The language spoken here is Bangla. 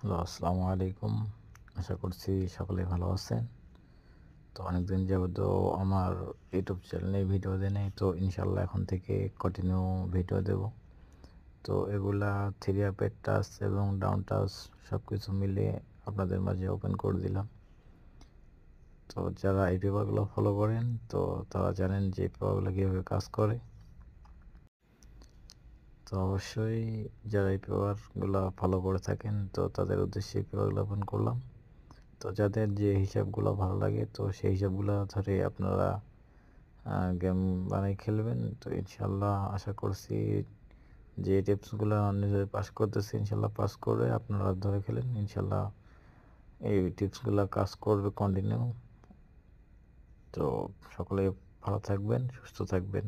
হ্যালো, আসসালামু আলাইকুম। আশা করছি সকলে ভালো আছেন। তো অনেকদিন যাবত আমার ইউটিউব চ্যানেলে ভিডিও দেই নাই। তো ইনশাআল্লাহ এখন থেকে কন্টিনিউ ভিডিও দেব। তো এগুলা থ্রি আপের টাচ এবং ডাউন টাচ সবকিছু মিলিয়ে আপনাদের মাঝে ওপেন করে দিলাম। তো যারা এই পেপারগুলো ফলো করেন তো তারা জানেন যে পেপারগুলো কীভাবে কাজ করে। তো অবশ্যই যারা এই পেপারগুলো ফলো করে থাকেন তো তাদের উদ্দেশ্যে পেপারগুলো ওপেন করলাম। তো যাদের যে হিসাবগুলো ভালো লাগে তো সেই হিসাবগুলো ধরে আপনারা গেম বানাই খেলবেন। তো ইনশাল্লাহ আশা করছি যে টিপসগুলো নিজে পাস করতেছি ইনশাল্লাহ পাস করে আপনারা ধরে খেলেন। ইনশাল্লাহ এই টিপসগুলো কাজ করবে কন্টিনিউ। তো সকলে ভালো থাকবেন, সুস্থ থাকবেন।